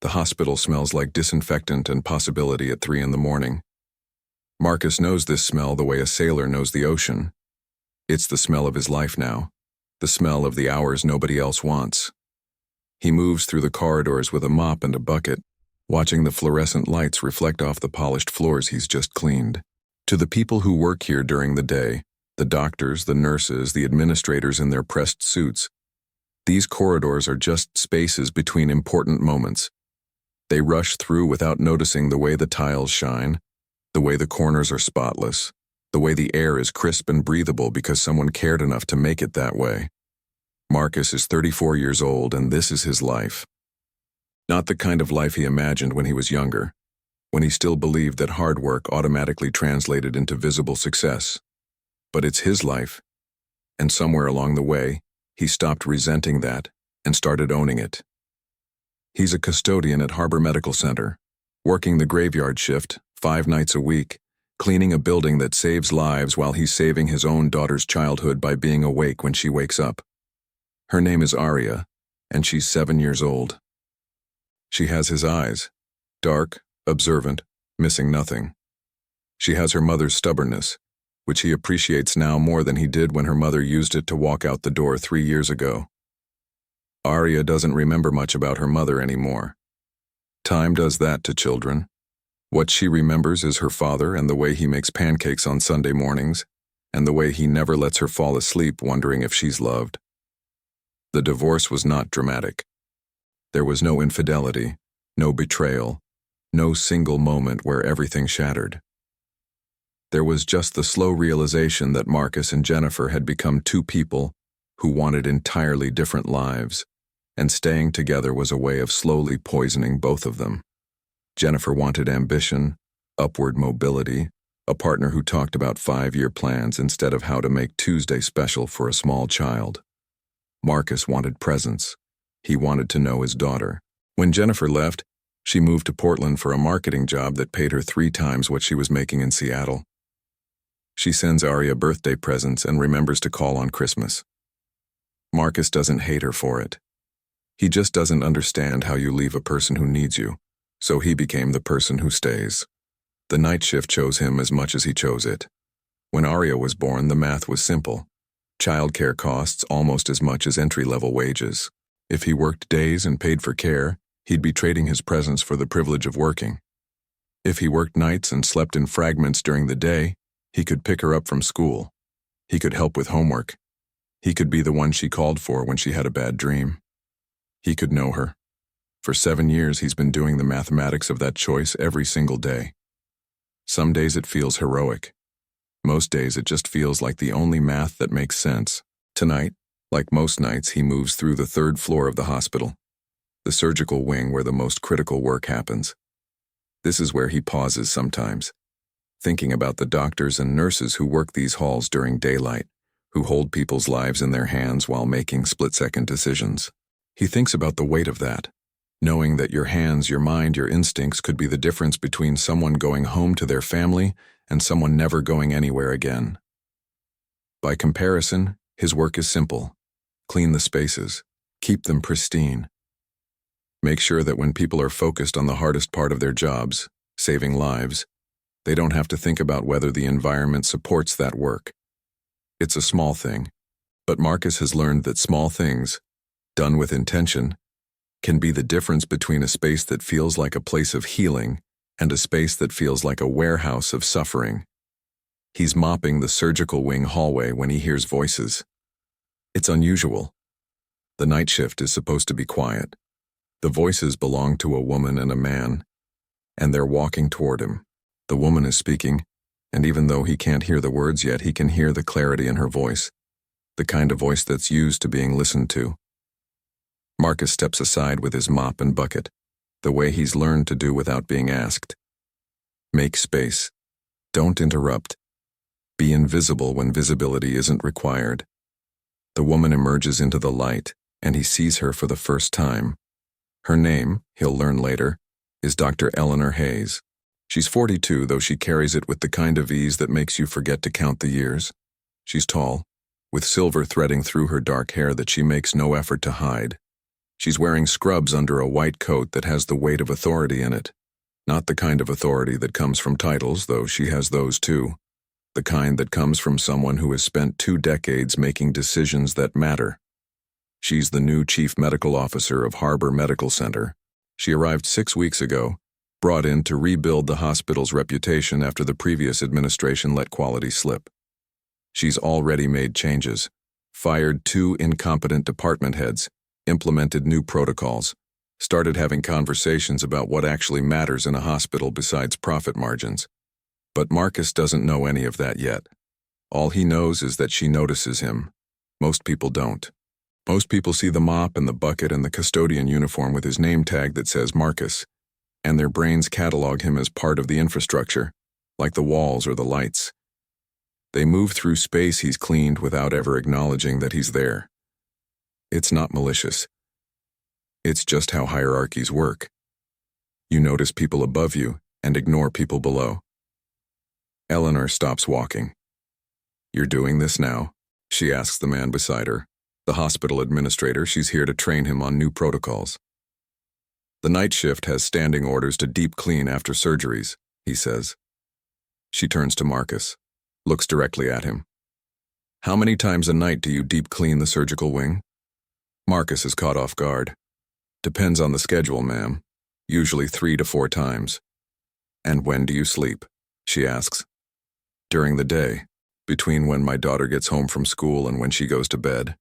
The hospital smells like disinfectant and possibility at 3 in the morning. Marcus knows this smell the way a sailor knows the ocean. It's the smell of his life now, the smell of the hours nobody else wants. He moves through the corridors with a mop and a bucket, watching the fluorescent lights reflect off the polished floors he's just cleaned. To the people who work here during the day, the doctors, the nurses, the administrators in their pressed suits, these corridors are just spaces between important moments. They rush through without noticing the way the tiles shine, the way the corners are spotless, the way the air is crisp and breathable because someone cared enough to make it that way. Marcus is 34 years old, and this is his life. Not the kind of life he imagined when he was younger, when he still believed that hard work automatically translated into visible success. But it's his life, and somewhere along the way, he stopped resenting that and started owning it. He's a custodian at Harbor Medical Center, working the graveyard shift 5 nights a week, cleaning a building that saves lives while he's saving his own daughter's childhood by being awake when she wakes up. Her name is Aria, and she's 7 years old. She has his eyes, dark, observant, missing nothing. She has her mother's stubbornness, which he appreciates now more than he did when her mother used it to walk out the door 3 years ago. Aria doesn't remember much about her mother anymore. Time does that to children. What she remembers is her father and the way he makes pancakes on Sunday mornings, and the way he never lets her fall asleep wondering if she's loved. The divorce was not dramatic. There was no infidelity, no betrayal, no single moment where everything shattered. There was just the slow realization that Marcus and Jennifer had become 2 people who wanted entirely different lives, and staying together was a way of slowly poisoning both of them. Jennifer wanted ambition, upward mobility, a partner who talked about 5-year plans instead of how to make Tuesday special for a small child. Marcus wanted presence. He wanted to know his daughter. When Jennifer left, she moved to Portland for a marketing job that paid her 3 times what she was making in Seattle. She sends Aria birthday presents and remembers to call on Christmas. Marcus doesn't hate her for it. He just doesn't understand how you leave a person who needs you, so he became the person who stays. The night shift chose him as much as he chose it. When Aria was born, the math was simple. Childcare costs almost as much as entry-level wages. If he worked days and paid for care, he'd be trading his presence for the privilege of working. If he worked nights and slept in fragments during the day, he could pick her up from school. He could help with homework. He could be the one she called for when she had a bad dream. He could know her. For 7 years, he's been doing the mathematics of that choice every single day. Some days it feels heroic. Most days it just feels like the only math that makes sense. Tonight, like most nights, he moves through the 3rd floor of the hospital, the surgical wing where the most critical work happens. This is where he pauses sometimes, thinking about the doctors and nurses who work these halls during daylight, who hold people's lives in their hands while making split-second decisions. He thinks about the weight of that, knowing that your hands, your mind, your instincts could be the difference between someone going home to their family and someone never going anywhere again. By comparison, his work is simple. Clean the spaces. Keep them pristine. Make sure that when people are focused on the hardest part of their jobs, saving lives, they don't have to think about whether the environment supports that work. It's a small thing, but Marcus has learned that small things, done with intention, can be the difference between a space that feels like a place of healing and a space that feels like a warehouse of suffering. He's mopping the surgical wing hallway when he hears voices. It's unusual. The night shift is supposed to be quiet. The voices belong to a woman and a man, and they're walking toward him. The woman is speaking, and even though he can't hear the words yet, he can hear the clarity in her voice, the kind of voice that's used to being listened to. Marcus steps aside with his mop and bucket, the way he's learned to do without being asked. Make space. Don't interrupt. Be invisible when visibility isn't required. The woman emerges into the light, and he sees her for the first time. Her name, he'll learn later, is Dr. Eleanor Hayes. She's 42, though she carries it with the kind of ease that makes you forget to count the years. She's tall, with silver threading through her dark hair that she makes no effort to hide. She's wearing scrubs under a white coat that has the weight of authority in it. Not the kind of authority that comes from titles, though she has those too. The kind that comes from someone who has spent 2 decades making decisions that matter. She's the new chief medical officer of Harbor Medical Center. She arrived 6 weeks ago, brought in to rebuild the hospital's reputation after the previous administration let quality slip. She's already made changes, fired 2 incompetent department heads, implemented new protocols, started having conversations about what actually matters in a hospital besides profit margins. But Marcus doesn't know any of that yet. All he knows is that she notices him. Most people don't. Most people see the mop and the bucket and the custodian uniform with his name tag that says Marcus, and their brains catalog him as part of the infrastructure, like the walls or the lights. They move through space he's cleaned without ever acknowledging that he's there. It's not malicious. It's just how hierarchies work. You notice people above you and ignore people below. Eleanor stops walking. "You're doing this now?" she asks the man beside her, the hospital administrator. She's here to train him on new protocols. "The night shift has standing orders to deep clean after surgeries," he says. She turns to Marcus, looks directly at him. "How many times a night do you deep clean the surgical wing?" Marcus is caught off guard. "Depends on the schedule, ma'am. Usually 3 to 4 times. "And when do you sleep?" she asks. "During the day, between when my daughter gets home from school and when she goes to bed."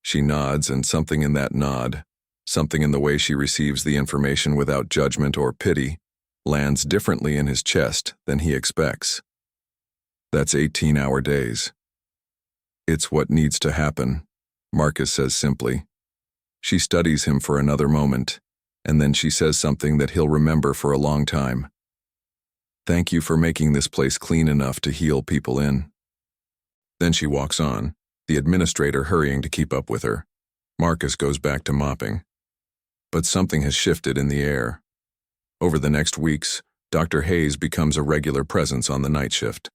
She nods, and something in that nod, something in the way she receives the information without judgment or pity, lands differently in his chest than he expects. That's 18-hour days. "It's what needs to happen," Marcus says simply. She studies him for another moment, and then she says something that he'll remember for a long time. "Thank you for making this place clean enough to heal people in." Then she walks on, the administrator hurrying to keep up with her. Marcus goes back to mopping. But something has shifted in the air. Over the next weeks, Dr. Hayes becomes a regular presence on the night shift.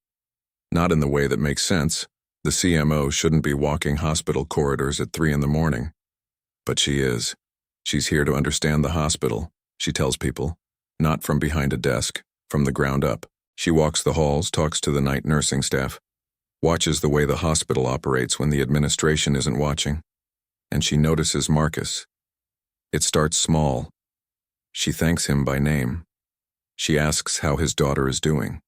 Not in the way that makes sense. The CMO shouldn't be walking hospital corridors at 3 in the morning. But she is. She's here to understand the hospital, she tells people, not from behind a desk, from the ground up. She walks the halls, talks to the night nursing staff, watches the way the hospital operates when the administration isn't watching. And she notices Marcus. It starts small. She thanks him by name. She asks how his daughter is doing.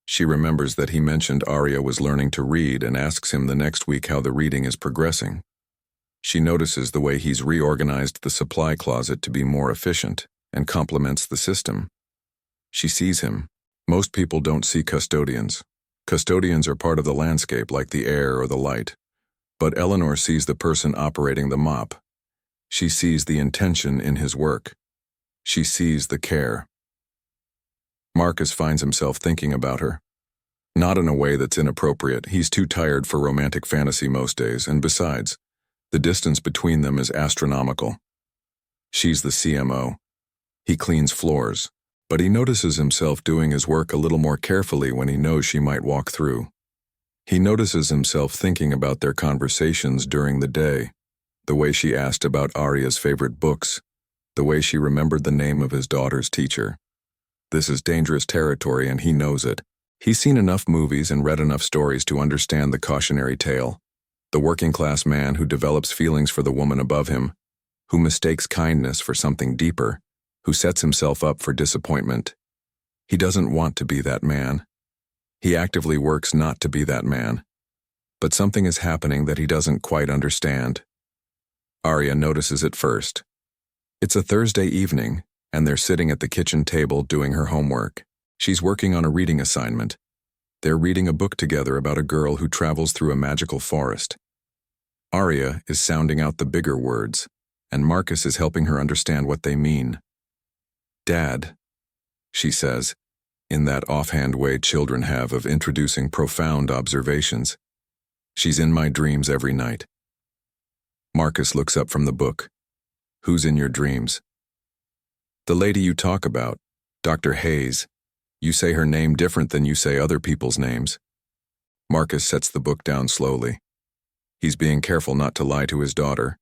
She remembers that he mentioned Aria was learning to read and asks him the next week how the reading is progressing. She notices the way he's reorganized the supply closet to be more efficient and complements the system. She sees him. Most people don't see custodians. Custodians are part of the landscape like the air or the light. But Eleanor sees the person operating the mop. She sees the intention in his work. She sees the care. Marcus finds himself thinking about her. Not in a way that's inappropriate. He's too tired for romantic fantasy most days, and besides, the distance between them is astronomical. She's the CMO. He cleans floors, but he notices himself doing his work a little more carefully when he knows she might walk through. He notices himself thinking about their conversations during the day, the way she asked about Aria's favorite books, the way she remembered the name of his daughter's teacher. This is dangerous territory, and he knows it. He's seen enough movies and read enough stories to understand the cautionary tale. The working-class man who develops feelings for the woman above him, who mistakes kindness for something deeper, who sets himself up for disappointment. He doesn't want to be that man. He actively works not to be that man. But something is happening that he doesn't quite understand. Aria notices it first. It's a Thursday evening, and they're sitting at the kitchen table doing her homework. She's working on a reading assignment. They're reading a book together about a girl who travels through a magical forest. Aria is sounding out the bigger words, and Marcus is helping her understand what they mean. "Dad," she says, in that offhand way children have of introducing profound observations. "She's in my dreams every night." Marcus looks up from the book. "Who's in your dreams?" "The lady you talk about, Dr. Hayes. You say her name different than you say other people's names." Marcus sets the book down slowly. He's being careful not to lie to his daughter.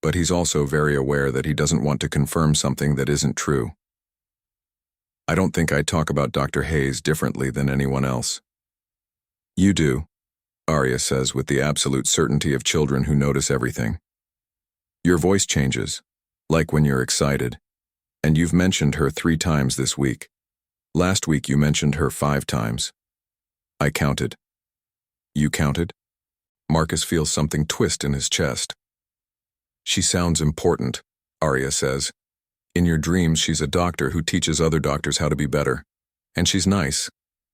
but he's also very aware that he doesn't want to confirm something that isn't true. I don't think I talk about Dr. Hayes differently than anyone else. You do, Arya says with the absolute certainty of children who notice everything. Your voice changes, like when you're excited, and you've mentioned her 3 times this week. Last week you mentioned her 5 times. I counted. You counted? Marcus feels something twist in his chest. She sounds important, Arya says. In your dreams, she's a doctor who teaches other doctors how to be better. And she's nice.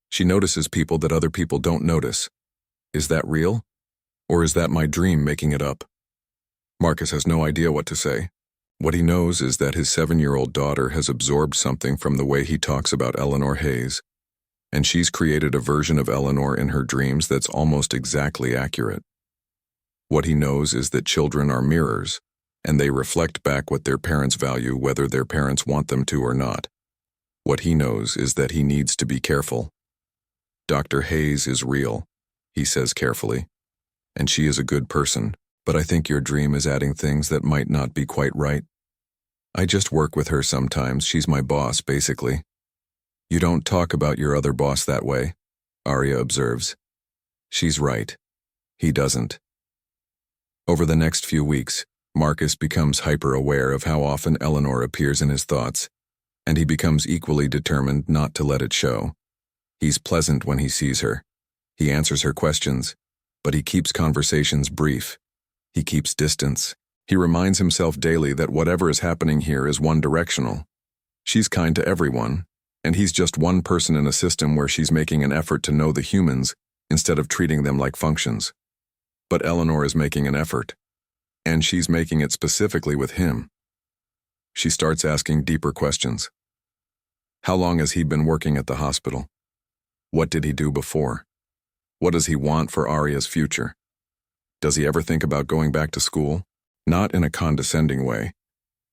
She notices people that other people don't notice. Is that real? Or is that my dream making it up? Marcus has no idea what to say. What he knows is that his 7-year-old daughter has absorbed something from the way he talks about Eleanor Hayes, and she's created a version of Eleanor in her dreams that's almost exactly accurate. What he knows is that children are mirrors, and they reflect back what their parents value whether their parents want them to or not. What he knows is that he needs to be careful. Dr. Hayes is real, he says carefully, and she is a good person, but I think your dream is adding things that might not be quite right. I just work with her sometimes. She's my boss, basically. You don't talk about your other boss that way, Arya observes. She's right. He doesn't. Over the next few weeks, Marcus becomes hyper-aware of how often Eleanor appears in his thoughts, and he becomes equally determined not to let it show. He's pleasant when he sees her. He answers her questions, but he keeps conversations brief. He keeps distance. He reminds himself daily that whatever is happening here is one-directional. She's kind to everyone, and he's just one person in a system where she's making an effort to know the humans instead of treating them like functions. But Eleanor is making an effort, and she's making it specifically with him. She starts asking deeper questions. How long has he been working at the hospital? What did he do before? What does he want for Arya's future? Does he ever think about going back to school? Not in a condescending way,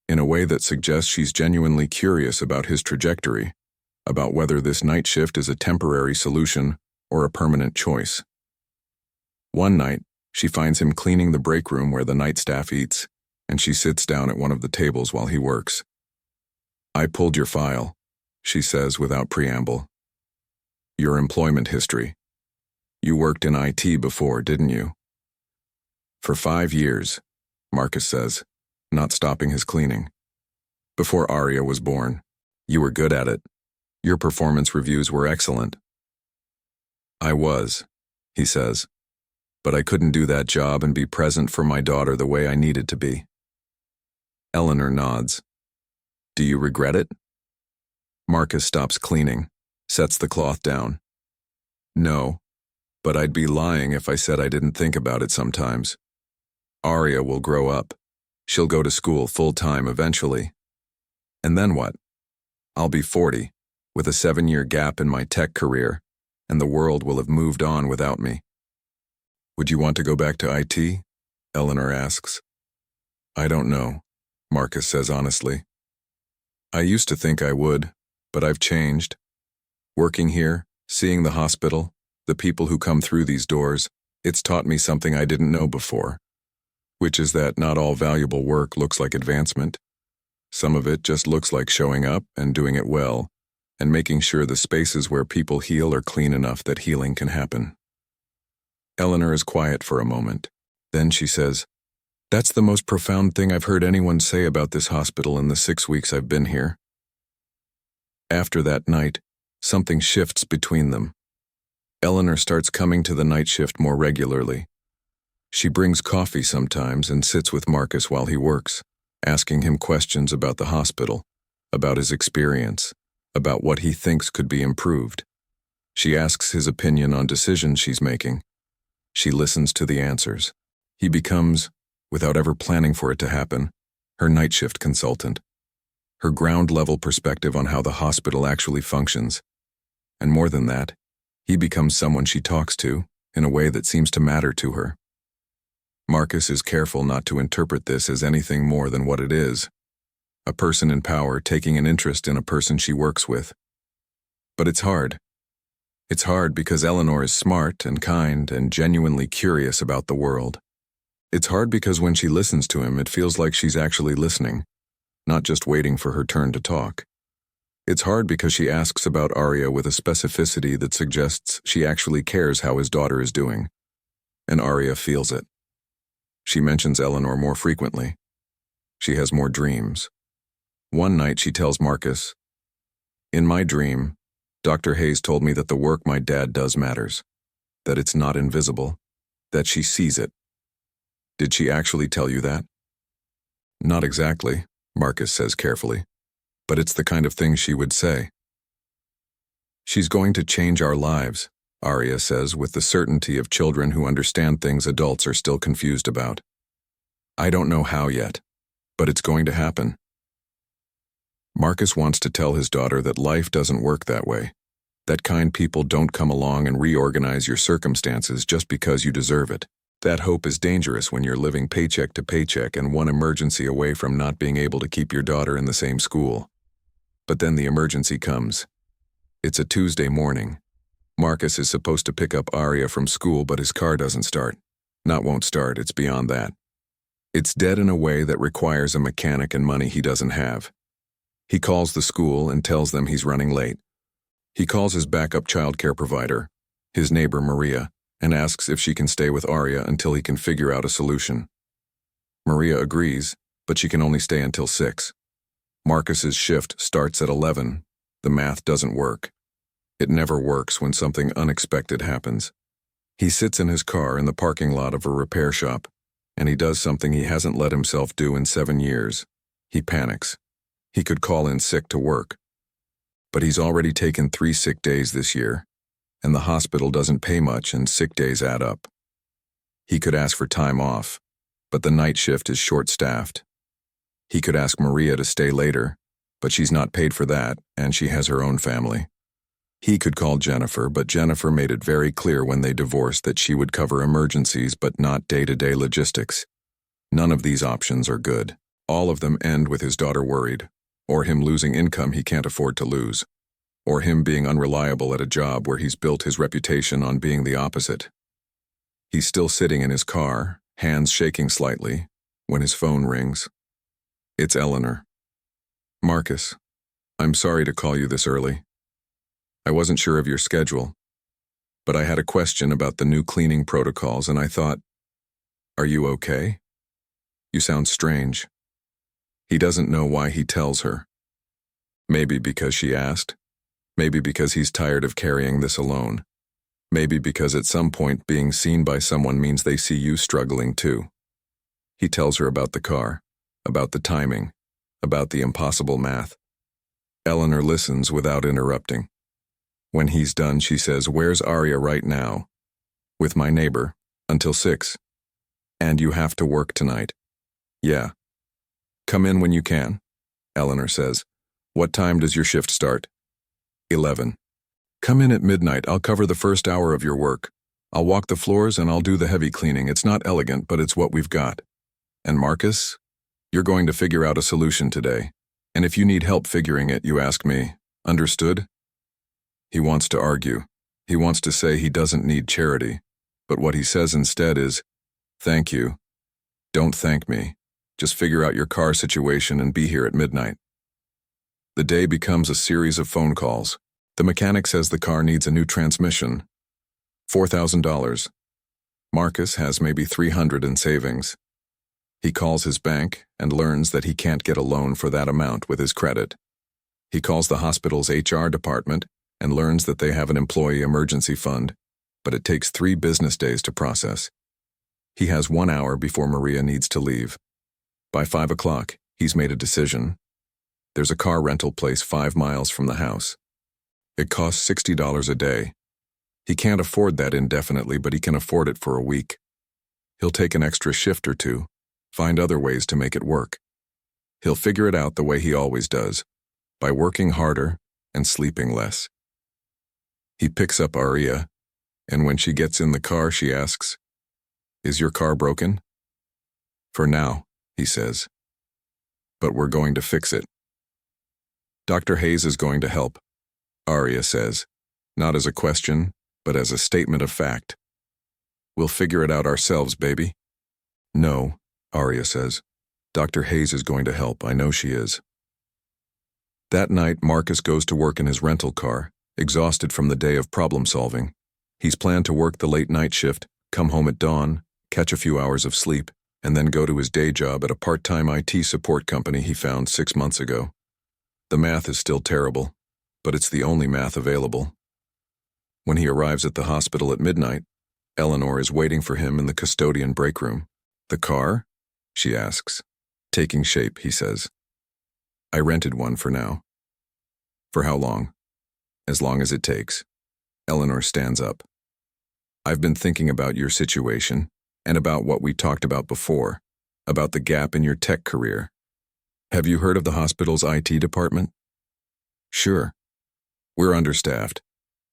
in a way that suggests she's genuinely curious about his trajectory, about whether this night shift is a temporary solution or a permanent choice. One night, she finds him cleaning the break room where the night staff eats, and she sits down at one of the tables while he works. I pulled your file, she says without preamble. Your employment history. You worked in IT before, didn't you? For 5 years, Marcus says, not stopping his cleaning. Before Arya was born, you were good at it. Your performance reviews were excellent. I was, he says, but I couldn't do that job and be present for my daughter the way I needed to be. Eleanor nods. Do you regret it? Marcus stops cleaning, sets the cloth down. No, but I'd be lying if I said I didn't think about it sometimes. Arya will grow up. She'll go to school full-time eventually. And then what? I'll be 40, with a 7-year gap in my tech career, and the world will have moved on without me. Would you want to go back to IT? Eleanor asks. I don't know, Marcus says honestly. I used to think I would, but I've changed. Working here, seeing the hospital, the people who come through these doors, it's taught me something I didn't know before, which is that not all valuable work looks like advancement. Some of it just looks like showing up and doing it well, and making sure the spaces where people heal are clean enough that healing can happen. Eleanor is quiet for a moment. Then she says, That's the most profound thing I've heard anyone say about this hospital in the 6 weeks I've been here. After that night, something shifts between them. Eleanor starts coming to the night shift more regularly. She brings coffee sometimes and sits with Marcus while he works, asking him questions about the hospital, about his experience, about what he thinks could be improved. She asks his opinion on decisions she's making. She listens to the answers. He becomes, without ever planning for it to happen, her night shift consultant, her ground-level perspective on how the hospital actually functions. And more than that, he becomes someone she talks to in a way that seems to matter to her. Marcus is careful not to interpret this as anything more than what it is, a person in power taking an interest in a person she works with. But it's hard. It's hard because Eleanor is smart and kind and genuinely curious about the world. It's hard because when she listens to him, it feels like she's actually listening, not just waiting for her turn to talk. It's hard because she asks about Arya with a specificity that suggests she actually cares how his daughter is doing. And Arya feels it. She mentions Eleanor more frequently. She has more dreams. One night she tells Marcus, "In my dream, Dr. Hayes told me that the work my dad does matters, that it's not invisible, that she sees it. Did she actually tell you that?" "Not exactly," Marcus says carefully, "but it's the kind of thing she would say." "She's going to change our lives," Arya says with the certainty of children who understand things adults are still confused about. "I don't know how yet, but it's going to happen." Marcus wants to tell his daughter that life doesn't work that way, that kind people don't come along and reorganize your circumstances just because you deserve it. That hope is dangerous when you're living paycheck to paycheck and one emergency away from not being able to keep your daughter in the same school. But then the emergency comes. It's a Tuesday morning. Marcus is supposed to pick up Arya from school, but his car doesn't start. Not won't start, it's beyond that. It's dead in a way that requires a mechanic and money he doesn't have. He calls the school and tells them he's running late. He calls his backup childcare provider, his neighbor Maria, and asks if she can stay with Arya until he can figure out a solution. Maria agrees, but she can only stay until 6. Marcus's shift starts at 11. The math doesn't work. It never works when something unexpected happens. He sits in his car in the parking lot of a repair shop, and he does something he hasn't let himself do in 7 years. He panics. He could call in sick to work. But he's already taken 3 sick days this year, and the hospital doesn't pay much and sick days add up. He could ask for time off, but the night shift is short-staffed. He could ask Maria to stay later, but she's not paid for that, and she has her own family. He could call Jennifer, but Jennifer made it very clear when they divorced that she would cover emergencies but not day-to-day logistics. None of these options are good. All of them end with his daughter worried, or him losing income he can't afford to lose, or him being unreliable at a job where he's built his reputation on being the opposite. He's still sitting in his car, hands shaking slightly, when his phone rings. It's Eleanor. "Marcus, I'm sorry to call you this early. I wasn't sure of your schedule, but I had a question about the new cleaning protocols and I thought, are you okay? You sound strange." He doesn't know why he tells her. Maybe because she asked. Maybe because he's tired of carrying this alone. Maybe because at some point being seen by someone means they see you struggling too. He tells her about the car, about the timing, about the impossible math. Eleanor listens without interrupting. When he's done, she says, "Where's Arya right now?" "With my neighbor, until 6. "And you have to work tonight?" "Yeah." "Come in when you can," Eleanor says. "What time does your shift start?" 11. "Come in at midnight. I'll cover the first hour of your work. I'll walk the floors and I'll do the heavy cleaning. It's not elegant, but it's what we've got. And Marcus, you're going to figure out a solution today. And if you need help figuring it, you ask me. Understood?" He wants to argue. He wants to say he doesn't need charity. But what he says instead is, "Thank you. Don't thank me. Just figure out your car situation and be here at midnight." The day becomes a series of phone calls. The mechanic says the car needs a new transmission. $4,000. Marcus has maybe $300 in savings. He calls his bank and learns that he can't get a loan for that amount with his credit. He calls the hospital's HR department and learns that they have an employee emergency fund, but it takes 3 business days to process. He has 1 hour before Maria needs to leave. By 5 o'clock, he's made a decision. There's a car rental place 5 miles from the house. It costs $60 a day. He can't afford that indefinitely, but he can afford it for a week. He'll take an extra shift or 2, find other ways to make it work. He'll figure it out the way he always does, by working harder and sleeping less. He picks up Arya, and when she gets in the car, she asks, "Is your car broken?" "For now," he says. "But we're going to fix it." "Dr. Hayes is going to help," Arya says, not as a question, but as a statement of fact. "We'll figure it out ourselves, baby." No, Arya says. Dr. Hayes is going to help, I know she is. That night, Marcus goes to work in his rental car, exhausted from the day of problem solving. He's planned to work the late night shift, come home at dawn, catch a few hours of sleep, and then go to his day job at a part-time IT support company he found 6 months ago. The math is still terrible, but it's the only math available. When he arrives at the hospital at midnight, Eleanor is waiting for him in the custodian break room. The car? She asks. Taking shape, he says. I rented one for now. For how long? As long as it takes. Eleanor stands up. I've been thinking about your situation and about what we talked about before, about the gap in your tech career. Have you heard of the hospital's IT department? Sure. We're understaffed.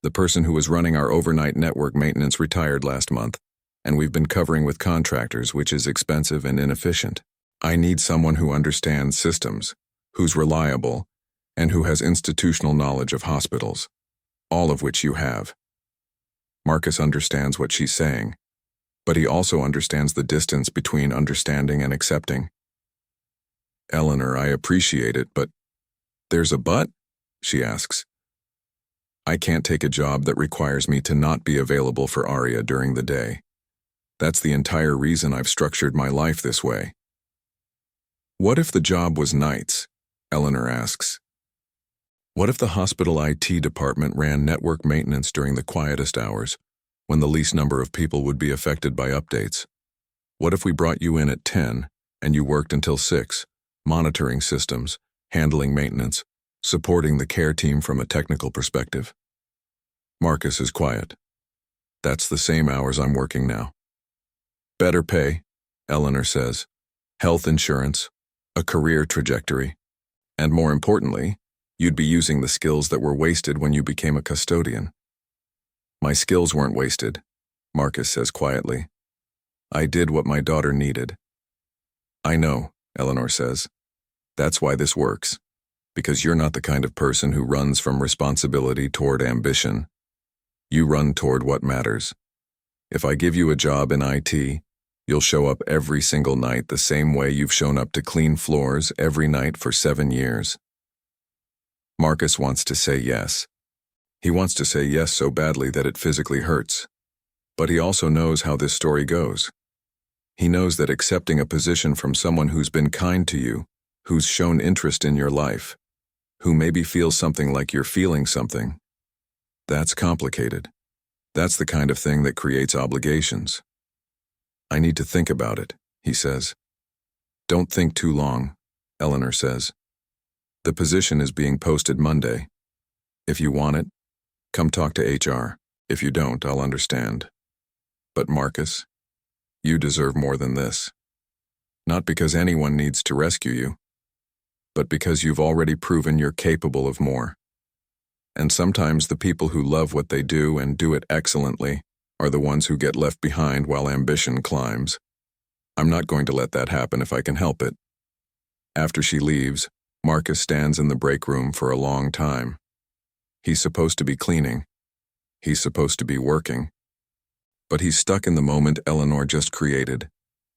The person who was running our overnight network maintenance retired last month, and we've been covering with contractors, which is expensive and inefficient. I need someone who understands systems, who's reliable, and who has institutional knowledge of hospitals, all of which you have. Marcus understands what she's saying, but he also understands the distance between understanding and accepting. Eleanor, I appreciate it, but there's a but? She asks. I can't take a job that requires me to not be available for Arya during the day. That's the entire reason I've structured my life this way. What if the job was nights? Eleanor asks. What if the hospital IT department ran network maintenance during the quietest hours, when the least number of people would be affected by updates? What if we brought you in at 10 and you worked until 6, monitoring systems, handling maintenance, supporting the care team from a technical perspective? Marcus is quiet. That's the same hours I'm working now. Better pay, Eleanor says. Health insurance, a career trajectory, and more importantly, you'd be using the skills that were wasted when you became a custodian. My skills weren't wasted, Marcus says quietly. I did what my daughter needed. I know, Eleanor says. That's why this works. Because you're not the kind of person who runs from responsibility toward ambition. You run toward what matters. If I give you a job in IT, you'll show up every single night the same way you've shown up to clean floors every night for 7 years. Marcus wants to say yes. He wants to say yes so badly that it physically hurts. But he also knows how this story goes. He knows that accepting a position from someone who's been kind to you, who's shown interest in your life, who maybe feels something like you're feeling something, that's complicated. That's the kind of thing that creates obligations. I need to think about it, he says. Don't think too long, Eleanor says. The position is being posted Monday. If you want it, come talk to HR. If you don't, I'll understand. But Marcus, you deserve more than this. Not because anyone needs to rescue you, but because you've already proven you're capable of more. And sometimes the people who love what they do and do it excellently are the ones who get left behind while ambition climbs. I'm not going to let that happen if I can help it. After she leaves, Marcus stands in the break room for a long time. He's supposed to be cleaning. He's supposed to be working. But he's stuck in the moment Eleanor just created,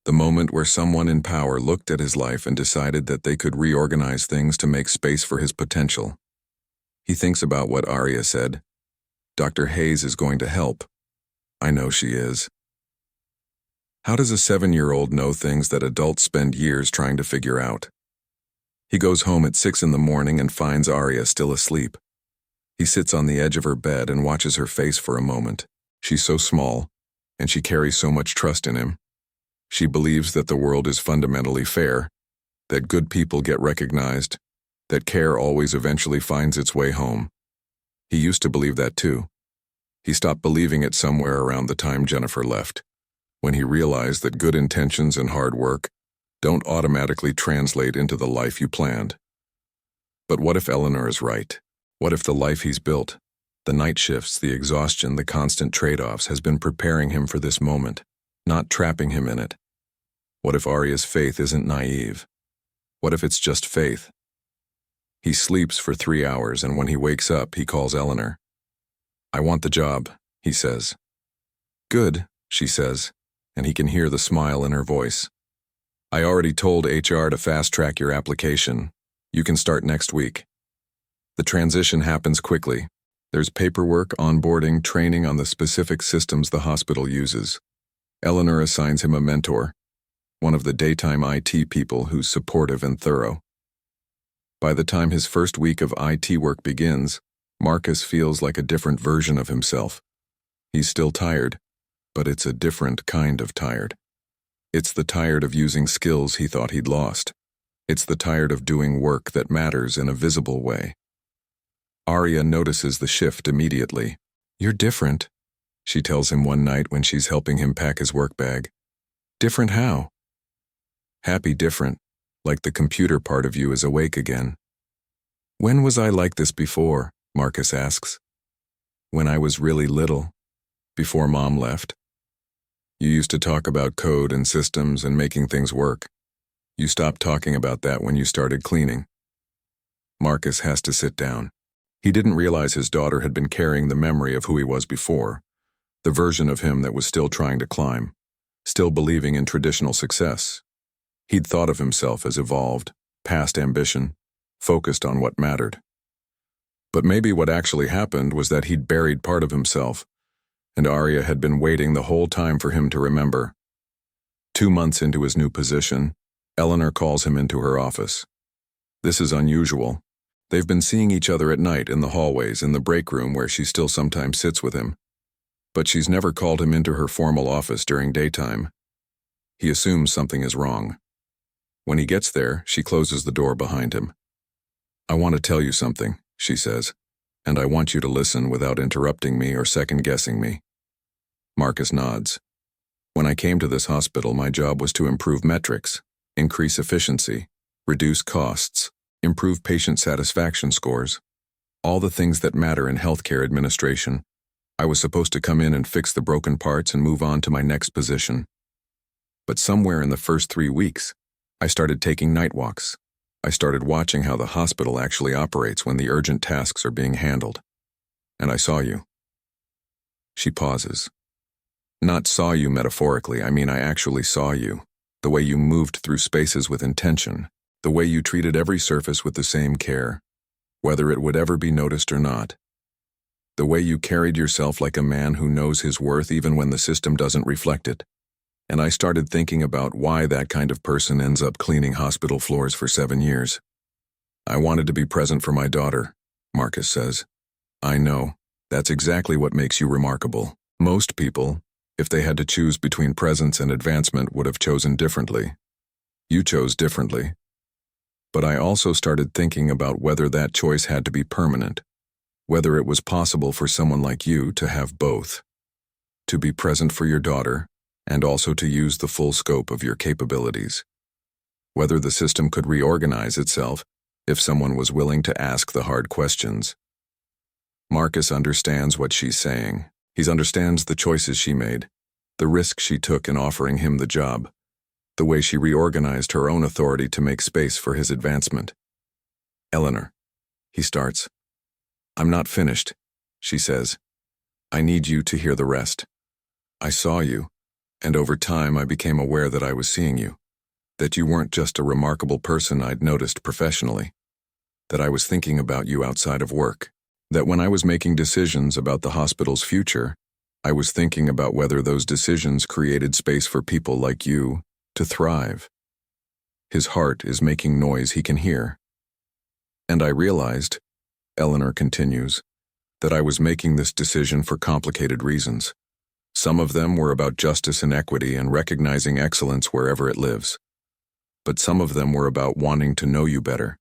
the moment where someone in power looked at his life and decided that they could reorganize things to make space for his potential. He thinks about what Arya said. Dr. Hayes is going to help. I know she is. How does a 7-year-old know things that adults spend years trying to figure out? He goes home at 6 in the morning and finds Arya still asleep. He sits on the edge of her bed and watches her face for a moment. She's so small, and she carries so much trust in him. She believes that the world is fundamentally fair, that good people get recognized, that care always eventually finds its way home. He used to believe that too. He stopped believing it somewhere around the time Jennifer left, when he realized that good intentions and hard work don't automatically translate into the life you planned. But what if Eleanor is right? What if the life he's built, the night shifts, the exhaustion, the constant trade-offs, has been preparing him for this moment, not trapping him in it? What if Arya's faith isn't naive? What if it's just faith? He sleeps for 3 hours, and when he wakes up, he calls I want the job, he says. Good, she says, and he can hear the smile in her voice. I already told HR to fast-track your application. You can start next week. The transition happens quickly. There's paperwork, onboarding, training on the specific systems the hospital uses. Eleanor assigns him a mentor, one of the daytime IT people who's supportive and thorough. By the time his first week of IT work begins, Marcus feels like a different version of himself. He's still tired, but it's a different kind of tired. It's the tired of using skills he thought he'd lost. It's the tired of doing work that matters in a visible way. Arya notices the shift immediately. You're different, she tells him one night when she's helping him pack his work bag. Different how? Happy different, like the computer part of you is awake again. When was I like this before? Marcus asks. When I was really little, before Mom left. You used to talk about code and systems and making things work. You stopped talking about that when you started cleaning. Marcus has to sit down. He didn't realize his daughter had been carrying the memory of who he was before, the version of him that was still trying to climb, still believing in traditional success. He'd thought of himself as evolved, past ambition, focused on what mattered. But maybe what actually happened was that he'd buried part of himself, and Arya had been waiting the whole time for him to remember. 2 months into his new position, Eleanor calls him into her office. This is unusual. They've been seeing each other at night in the hallways, in the break room where she still sometimes sits with him. But she's never called him into her formal office during daytime. He assumes something is wrong. When he gets there, she closes the door behind him. I want to tell you something, she says, and I want you to listen without interrupting me or second-guessing me. Marcus nods. When I came to this hospital, my job was to improve metrics, increase efficiency, reduce costs, improve patient satisfaction scores, all the things that matter in healthcare administration. I was supposed to come in and fix the broken parts and move on to my next position. But somewhere in the first 3 weeks, I started taking night walks. I started watching how the hospital actually operates when the urgent tasks are being handled. And I saw you. She pauses. Not saw you metaphorically, I mean I actually saw you. The way you moved through spaces with intention. The way you treated every surface with the same care, whether it would ever be noticed or not. The way you carried yourself like a man who knows his worth even when the system doesn't reflect it. And I started thinking about why that kind of person ends up cleaning hospital floors for 7 years. I wanted to be present for my daughter, Marcus says. I know, that's exactly what makes you remarkable. Most people, if they had to choose between presence and advancement, would have chosen differently. You chose differently. But I also started thinking about whether that choice had to be permanent, whether it was possible for someone like you to have both, to be present for your daughter and also to use the full scope of your capabilities, whether the system could reorganize itself if someone was willing to ask the hard questions. Marcus understands what she's saying. He understands the choices she made, the risk she took in offering him the job, the way she reorganized her own authority to make space for his advancement. Eleanor, he starts. I'm not finished, she says. I need you to hear the rest. I saw you, and over time I became aware that I was seeing you, that you weren't just a remarkable person I'd noticed professionally, that I was thinking about you outside of work, that when I was making decisions about the hospital's future, I was thinking about whether those decisions created space for people like you to thrive. His heart is making noise he can hear. And I realized, Eleanor continues, that I was making this decision for complicated reasons. Some of them were about justice and equity and recognizing excellence wherever it lives. But some of them were about wanting to know you better,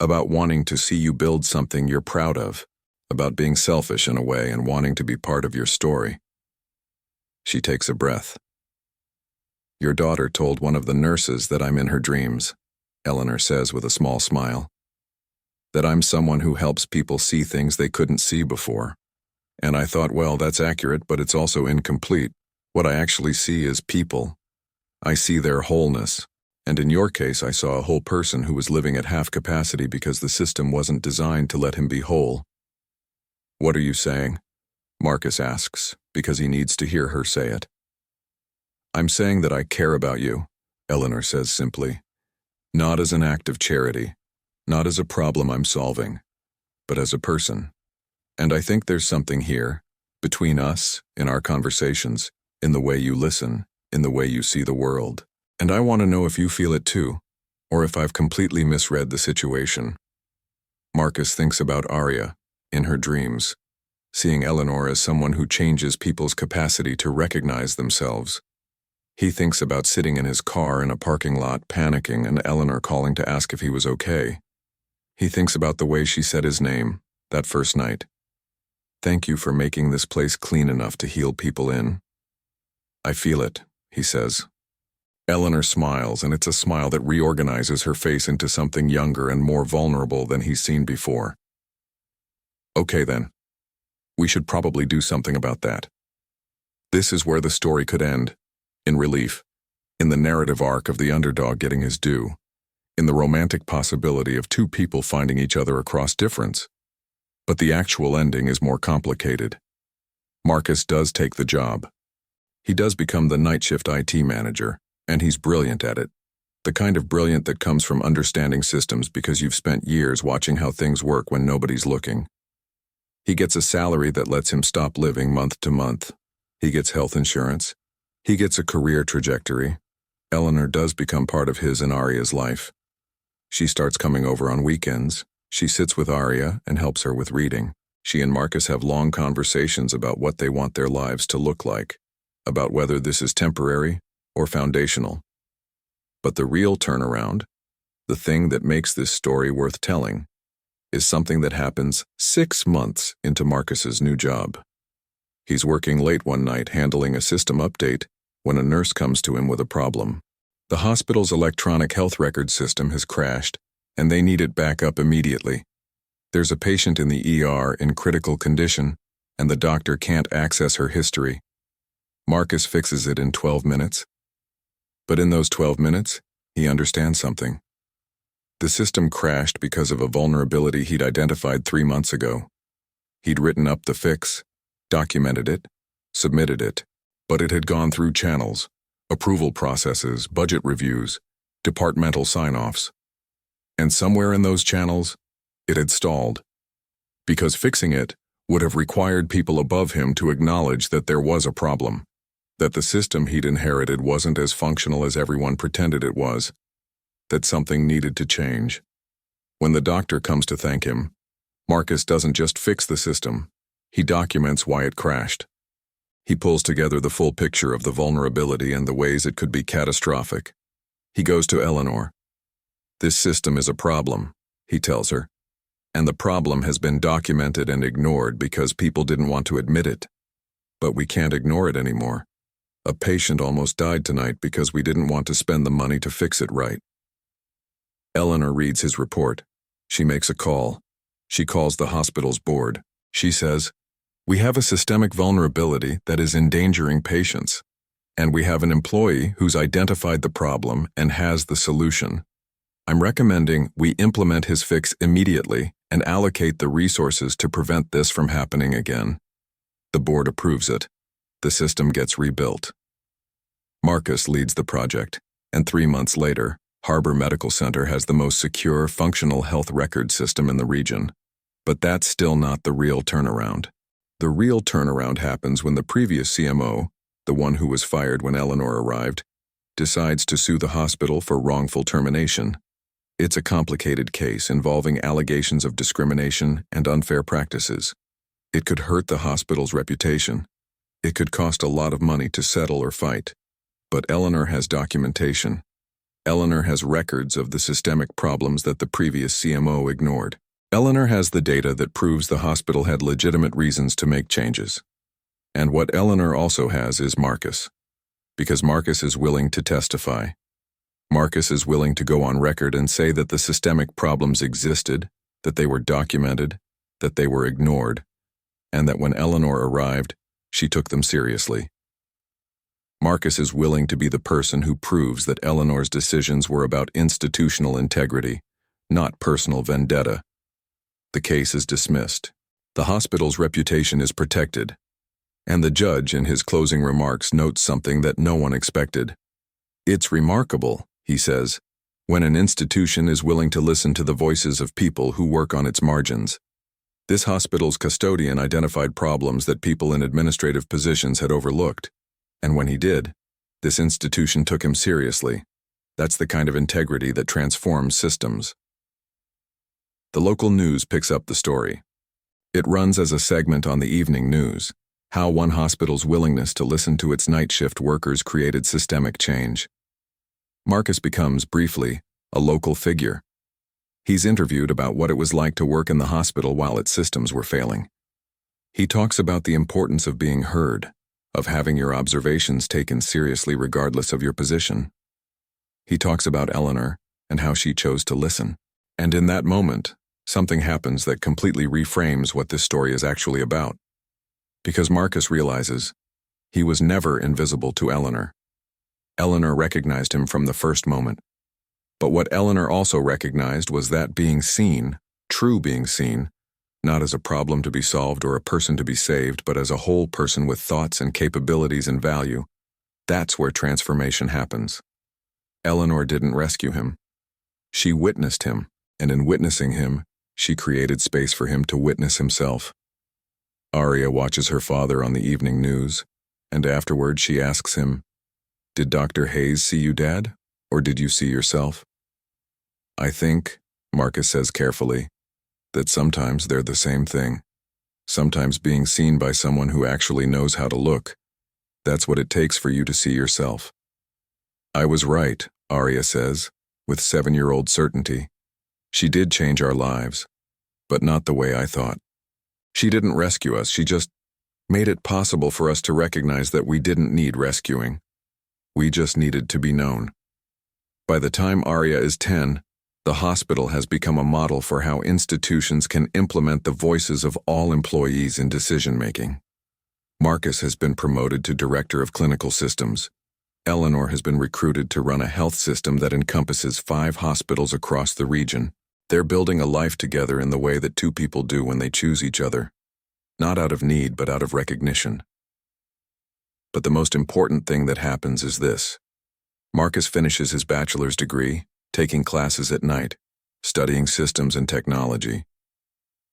about wanting to see you build something you're proud of, about being selfish in a way and wanting to be part of your story. She takes a breath. Your daughter told one of the nurses that I'm in her dreams, Eleanor says with a small smile. That I'm someone who helps people see things they couldn't see before. And I thought, well, that's accurate, but it's also incomplete. What I actually see is people. I see their wholeness. And in your case, I saw a whole person who was living at half capacity because the system wasn't designed to let him be whole. What are you saying? Marcus asks, because he needs to hear her say it. I'm saying that I care about you, Eleanor says simply. Not as an act of charity, not as a problem I'm solving, but as a person. And I think there's something here, between us, in our conversations, in the way you listen, in the way you see the world. And I want to know if you feel it too, or if I've completely misread the situation. Marcus thinks about Arya, in her dreams, seeing Eleanor as someone who changes people's capacity to recognize themselves. He thinks about sitting in his car in a parking lot panicking and Eleanor calling to ask if he was okay. He thinks about the way she said his name, that first night. Thank you for making this place clean enough to heal people in. I feel it, he says. Eleanor smiles, and it's a smile that reorganizes her face into something younger and more vulnerable than he's seen before. Okay then. We should probably do something about that. This is where the story could end. In relief, in the narrative arc of the underdog getting his due, in the romantic possibility of two people finding each other across difference. But the actual ending is more complicated. Marcus does take the job. He does become the night shift IT manager, and he's brilliant at it. The kind of brilliant that comes from understanding systems because you've spent years watching how things work when nobody's looking. He gets a salary that lets him stop living month to month. He gets health insurance. He gets a career trajectory. Eleanor does become part of his and Arya's life. She starts coming over on weekends. She sits with Arya and helps her with reading. She and Marcus have long conversations about what they want their lives to look like, about whether this is temporary or foundational. But the real turnaround, the thing that makes this story worth telling, is something that happens 6 months into Marcus's new job. He's working late one night handling a system update when a nurse comes to him with a problem. The hospital's electronic health record system has crashed, and they need it back up immediately. There's a patient in the ER in critical condition, and the doctor can't access her history. Marcus fixes it in 12 minutes. But in those 12 minutes, he understands something. The system crashed because of a vulnerability he'd identified 3 months ago. He'd written up the fix, documented it, submitted it, but it had gone through channels, approval processes, budget reviews, departmental sign-offs. And somewhere in those channels, it had stalled. Because fixing it would have required people above him to acknowledge that there was a problem, that the system he'd inherited wasn't as functional as everyone pretended it was, that something needed to change. When the doctor comes to thank him, Marcus doesn't just fix the system, he documents why it crashed. He pulls together the full picture of the vulnerability and the ways it could be catastrophic. He goes to Eleanor. This system is a problem, he tells her, and the problem has been documented and ignored because people didn't want to admit it. But we can't ignore it anymore. A patient almost died tonight because we didn't want to spend the money to fix it right. Eleanor reads his report. She makes a call. She calls the hospital's board. She says, "We have a systemic vulnerability that is endangering patients, and we have an employee who's identified the problem and has the solution. I'm recommending we implement his fix immediately and allocate the resources to prevent this from happening again." The board approves it. The system gets rebuilt. Marcus leads the project, and 3 months later, Harbor Medical Center has the most secure, functional health record system in the region. But that's still not the real turnaround. The real turnaround happens when the previous CMO, the one who was fired when Eleanor arrived, decides to sue the hospital for wrongful termination. It's a complicated case involving allegations of discrimination and unfair practices. It could hurt the hospital's reputation. It could cost a lot of money to settle or fight. But Eleanor has documentation. Eleanor has records of the systemic problems that the previous CMO ignored. Eleanor has the data that proves the hospital had legitimate reasons to make changes. And what Eleanor also has is Marcus. Because Marcus is willing to testify. Marcus is willing to go on record and say that the systemic problems existed, that they were documented, that they were ignored, and that when Eleanor arrived, she took them seriously. Marcus is willing to be the person who proves that Eleanor's decisions were about institutional integrity, not personal vendetta. The case is dismissed. The hospital's reputation is protected. And the judge, in his closing remarks, notes something that no one expected. "It's remarkable," he says, "when an institution is willing to listen to the voices of people who work on its margins." This hospital's custodian identified problems that people in administrative positions had overlooked. And when he did, this institution took him seriously. That's the kind of integrity that transforms systems. The local news picks up the story. It runs as a segment on the evening news, how one hospital's willingness to listen to its night shift workers created systemic change. Marcus becomes, briefly, a local figure. He's interviewed about what it was like to work in the hospital while its systems were failing. He talks about the importance of being heard, of having your observations taken seriously regardless of your position. He talks about Eleanor and how she chose to listen. And in that moment, something happens that completely reframes what this story is actually about. Because Marcus realizes he was never invisible to Eleanor. Eleanor recognized him from the first moment. But what Eleanor also recognized was that being seen, true being seen, not as a problem to be solved or a person to be saved, but as a whole person with thoughts and capabilities and value, that's where transformation happens. Eleanor didn't rescue him. She witnessed him, and in witnessing him, she created space for him to witness himself. Aria watches her father on the evening news, and afterward she asks him, "Did Dr. Hayes see you, Dad? Or did you see yourself?" "I think," Marcus says carefully, "that sometimes they're the same thing. Sometimes being seen by someone who actually knows how to look, that's what it takes for you to see yourself." "I was right," Aria says, with 7-year-old certainty. "She did change our lives, but not the way I thought. She didn't rescue us, she just made it possible for us to recognize that we didn't need rescuing. We just needed to be known." By the time Aria is 10, the hospital has become a model for how institutions can implement the voices of all employees in decision-making. Marcus has been promoted to Director of Clinical Systems. Eleanor has been recruited to run a health system that encompasses 5 hospitals across the region. They're building a life together in the way that 2 people do when they choose each other. Not out of need, but out of recognition. But the most important thing that happens is this. Marcus finishes his bachelor's degree, taking classes at night, studying systems and technology.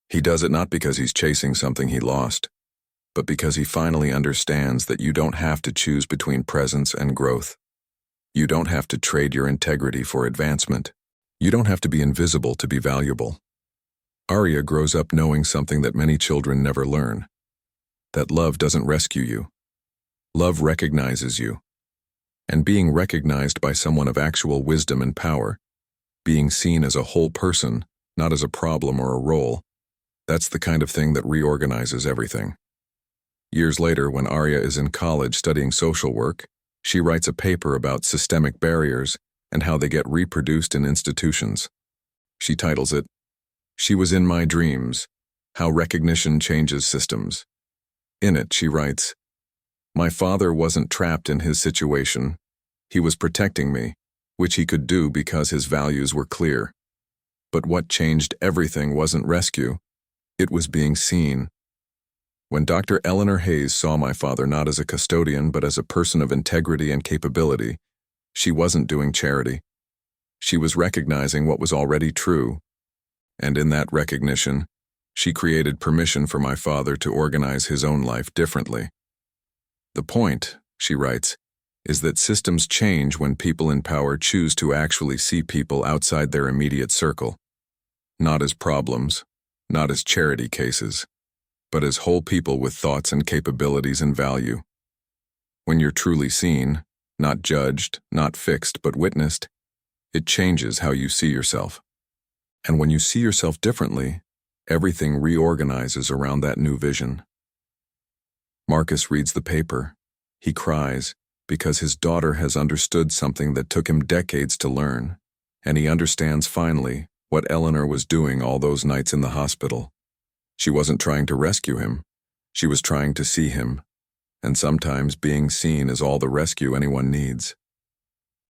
He does it not because he's chasing something he lost, but because he finally understands that you don't have to choose between presence and growth. You don't have to trade your integrity for advancement. You don't have to be invisible to be valuable. Aria grows up knowing something that many children never learn. That love doesn't rescue you. Love recognizes you. And being recognized by someone of actual wisdom and power, being seen as a whole person, not as a problem or a role, that's the kind of thing that reorganizes everything. Years later, when Aria is in college studying social work, she writes a paper about systemic barriers and how they get reproduced in institutions. She titles it, "She Was in My Dreams: How Recognition Changes Systems." In it, she writes, "My father wasn't trapped in his situation. He was protecting me, which he could do because his values were clear. But what changed everything wasn't rescue. It was being seen. When Dr. Eleanor Hayes saw my father not as a custodian but as a person of integrity and capability, she wasn't doing charity. She was recognizing what was already true. And in that recognition, she created permission for my father to organize his own life differently. The point," she writes, "is that systems change when people in power choose to actually see people outside their immediate circle. Not as problems, not as charity cases, but as whole people with thoughts and capabilities and value. When you're truly seen, not judged, not fixed, but witnessed, it changes how you see yourself. And when you see yourself differently, everything reorganizes around that new vision." Marcus reads the paper. He cries because his daughter has understood something that took him decades to learn, and he understands finally what Eleanor was doing all those nights in the hospital. She wasn't trying to rescue him. She was trying to see him, and sometimes being seen is all the rescue anyone needs.